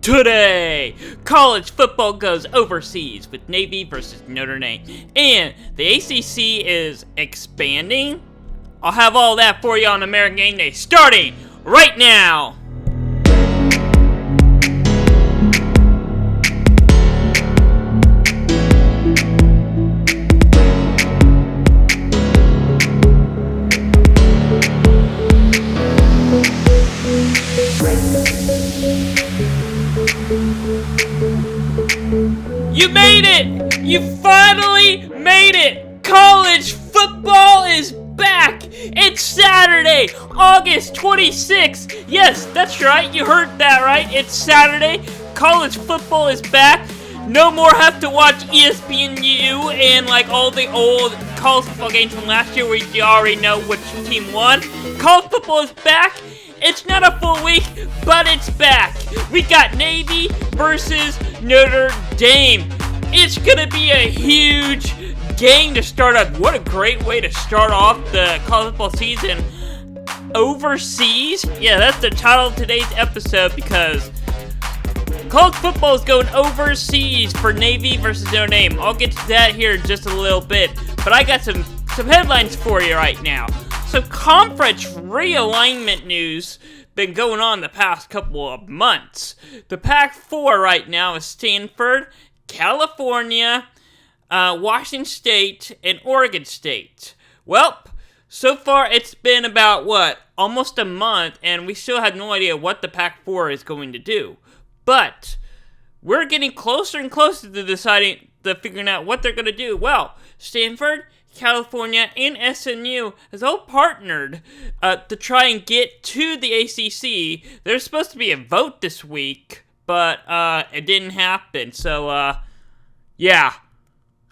Today, college football goes overseas with Navy versus Notre Dame, and the ACC is expanding. I'll have all that for you on American Game Day, starting right now. You made it! You finally made it! College football is back! It's Saturday, August 26th! Yes, that's right, you heard that right. It's Saturday, college football is back. No more have to watch ESPNU and like all the old college football games from last year where you already know which team won. College football is back. It's not a full week, but it's back. We got Navy versus Notre Dame. It's gonna be a huge game to start off. What a great way to start off the college football season. Overseas? Yeah, that's the title of today's episode because college football is going overseas for Navy versus Notre Dame. I'll get to that here in just a little bit, but I got some headlines for you right now. So conference realignment news been going on the past couple of months. The Pac-4 right now is Stanford, California, Washington State, and Oregon State. Well, so far it's been about, almost a month, and we still have no idea what the Pac-4 is going to do. But we're getting closer and closer to figuring out what they're going to do. Well, Stanford, California, and SMU has all partnered to try and get to the ACC. There's supposed to be a vote this week, but it didn't happen. So, yeah,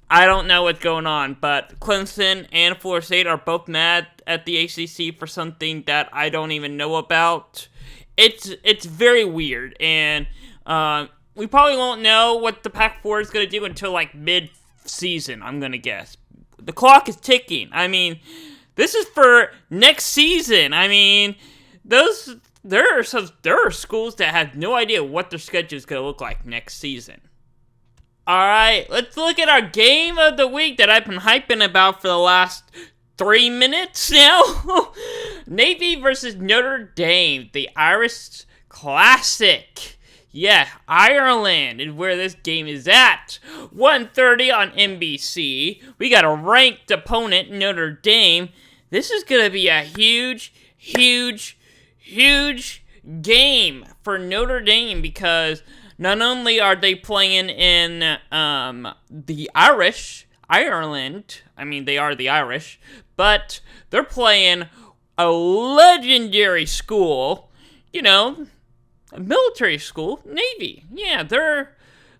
I don't know what's going on. But Clemson and Florida State are both mad at the ACC for something that I don't even know about. It's very weird, and we probably won't know what the Pac-4 is going to do until like mid-season, I'm going to guess. The clock is ticking. I mean, this is for next season. I mean, there are schools that have no idea what their schedule is going to look like next season. Alright, let's look at our game of the week that I've been hyping about for the last 3 minutes now. Navy versus Notre Dame, the Irish Classic. Yeah, Ireland is where this game is at. 1:30 on NBC. We got a ranked opponent, Notre Dame. This is going to be a huge, huge, huge game for Notre Dame because not only are they playing in the Ireland, I mean, they are the Irish, but they're playing a legendary school, a military school, Navy. Yeah, they're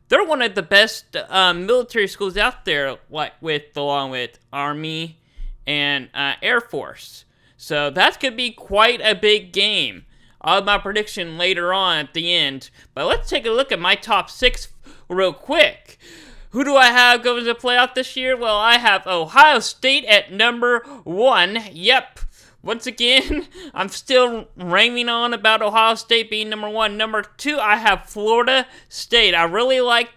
one of the best military schools out there, along with Army and Air Force. So that's gonna be quite a big game. I'll have my prediction later on at the end, but let's take a look at my top 6 real quick. Who do I have going to play out this year? Well, I have Ohio State at number 1. Yep. Once again, I'm still raving on about Ohio State being number 1. Number 2, I have Florida State. I really like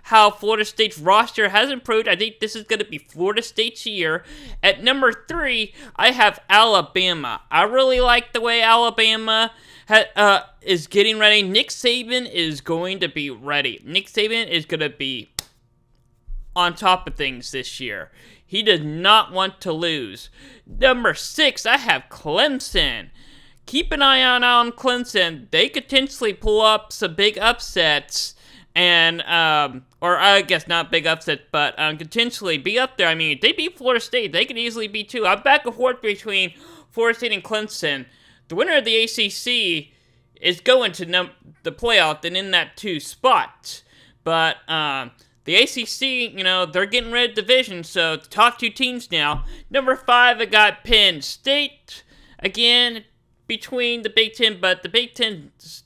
how Florida State's roster has improved. I think this is going to be Florida State's year. At number 3, I have Alabama. I really like the way Alabama is getting ready. Nick Saban is going to be ready. Nick Saban is going to be on top of things this year. He does not want to lose. Number 6, I have Clemson. Keep an eye on Clemson. They could potentially pull up some big upsets and, or I guess not big upsets, but potentially be up there. I mean, if they beat Florida State, they could easily beat 2. I'm back and forth between Florida State and Clemson. The winner of the ACC is going to the playoff and in that 2 spot. But, the ACC, they're getting rid of division, so the top 2 teams now. Number 5, I got Penn State. Again, between the Big Ten, but the Big Ten's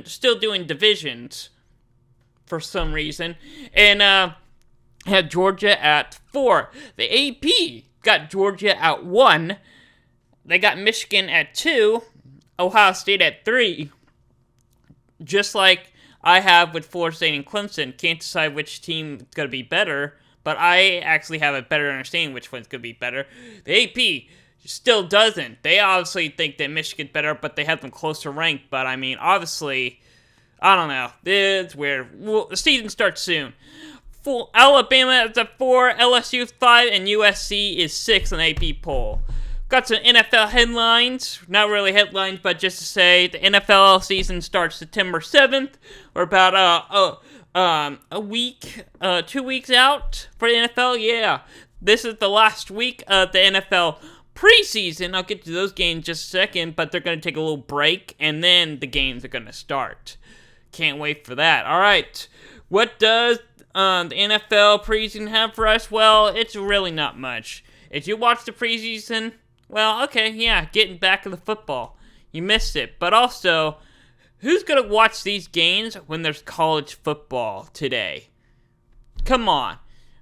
still doing divisions for some reason. And I had Georgia at 4. The AP got Georgia at 1. They got Michigan at 2. Ohio State at 3. Just like I have with Florida State and Clemson. Can't decide which team is going to be better, but I actually have a better understanding which one's going to be better. The AP still doesn't. They obviously think that Michigan's better, but they have them closer ranked. But, I mean, obviously, I don't know. It's weird. Well, the season starts soon. Alabama is at 4, LSU is 5, and USC is 6 on the AP poll. Got some NFL headlines. Not really headlines, but just to say the NFL season starts September 7th. We're about a week, 2 weeks out for the NFL. Yeah, this is the last week of the NFL preseason. I'll get to those games in just a second, but they're going to take a little break, and then the games are going to start. Can't wait for that. All right, what does the NFL preseason have for us? Well, it's really not much. If you watch the preseason, well, okay, yeah, getting back to the football. You missed it. But also, who's going to watch these games when there's college football today? Come on.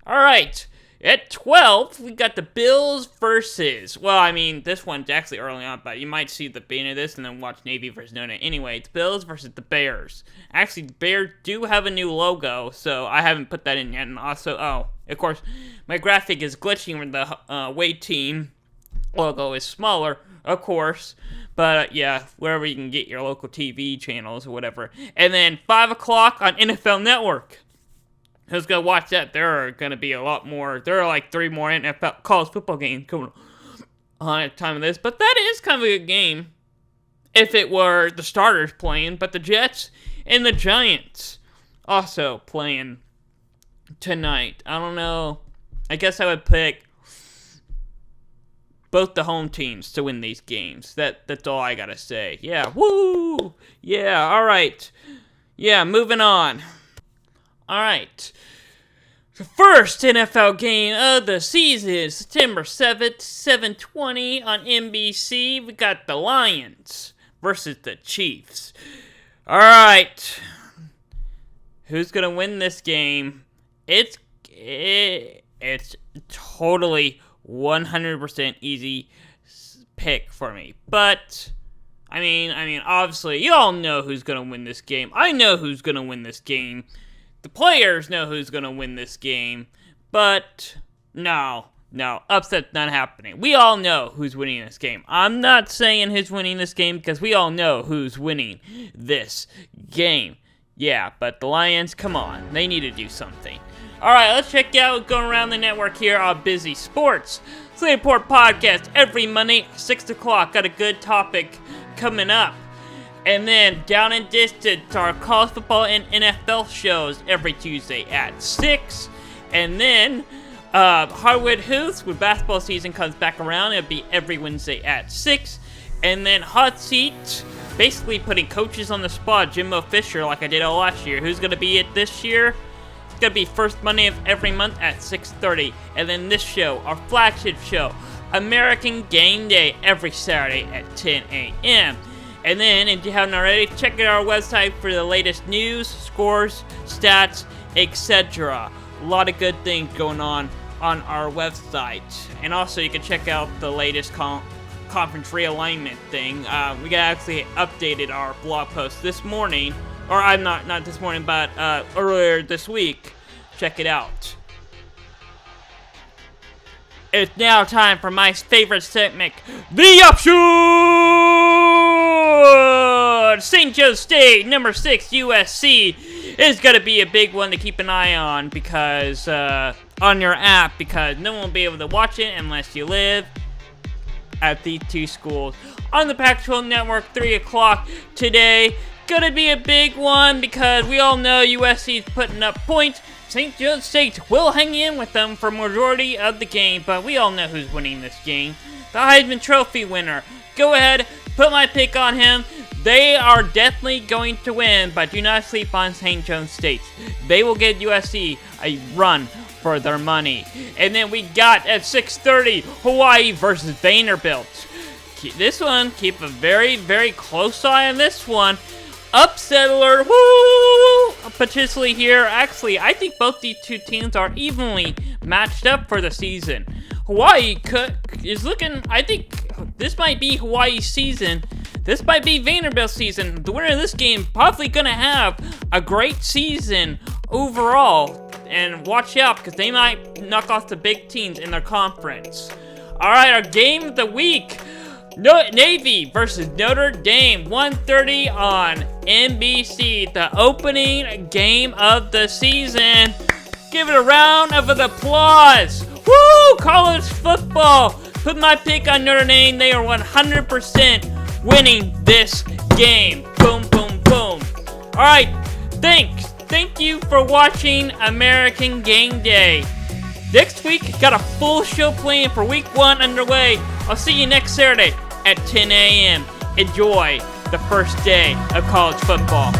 All right, at 12, we got the Bills versus, well, I mean, this one's actually early on, but you might see the beginning of this and then watch Navy versus Nona. Anyway, it's Bills versus the Bears. Actually, the Bears do have a new logo, so I haven't put that in yet. And also, of course, my graphic is glitching when the away team logo is smaller, of course. But, yeah, wherever you can get your local TV channels or whatever. And then 5 o'clock on NFL Network. Who's going to watch that? There are going to be a lot more. There are like 3 more NFL college football games coming on at the time of this. But that is kind of a good game if it were the starters playing. But the Jets and the Giants also playing tonight. I don't know. I guess I would pick both the home teams to win these games. That's all I got to say. Yeah, woo! Yeah, all right. Yeah, moving on. All right. The first NFL game of the season is September 7th, 7:20 on NBC. We got the Lions versus the Chiefs. All right. Who's going to win this game? It's totally 100% easy pick for me. But I mean, obviously, you all know who's going to win this game. I know who's going to win this game. The players know who's going to win this game, but no, upset's not happening. We all know who's winning this game. I'm not saying who's winning this game because we all know who's winning this game. Yeah, but the Lions, come on, they need to do something. All right, let's check out what's going around the network here on Busy Sports. Slate Report podcast every Monday, 6 o'clock. Got a good topic coming up. And then Down and Distance, our college football and NFL shows every Tuesday at 6. And then Hardwood Hoops, when basketball season comes back around, it'll be every Wednesday at 6. And then Hot Seat, basically putting coaches on the spot, Jimbo Fisher, like I did all last year. Who's going to be it this year? It's going to be first Monday of every month at 6:30. And then this show, our flagship show, American Game Day, every Saturday at 10 a.m. And then, if you haven't already, check out our website for the latest news, scores, stats, etc. A lot of good things going on our website. And also, you can check out the latest conference realignment thing. We actually updated our blog post this morning. Or, I'm not this morning, but earlier this week. Check it out. It's now time for my favorite segment, The Option! St. Joe State, number 6, USC, is going to be a big one to keep an eye on because, on your app, because no one will be able to watch it unless you live at these two schools. On the Pac-12 Network, 3 o'clock today, going to be a big one because we all know USC is putting up points. St. Joe State will hang in with them for majority of the game, but we all know who's winning this game. The Heisman Trophy winner. Go ahead, put my pick on him. They are definitely going to win, but do not sleep on St. Joe State. They will give USC a run for their money. And then we got at 6:30, Hawaii versus Vanderbilt. This one, keep a very, very close eye on this one. Upset alert, woo! Potentially here. Actually, I think both these two teams are evenly matched up for the season. Hawaii is looking, I think this might be Hawaii's season this might be Vanderbilt's season. The winner of this game probably gonna have a great season overall. And watch out, because they might knock off the big teams in their conference. Alright, our game of the week. Navy versus Notre Dame, 1:30 on NBC, the opening game of the season. Give it a round of applause. Woo! College football. Put my pick on Notre Dame. They are 100% winning this game. Boom, boom, boom. Alright, thank you for watching American Game Day. Next week, got a full show planned for week 1 underway. I'll see you next Saturday at 10 a.m. Enjoy the first day of college football.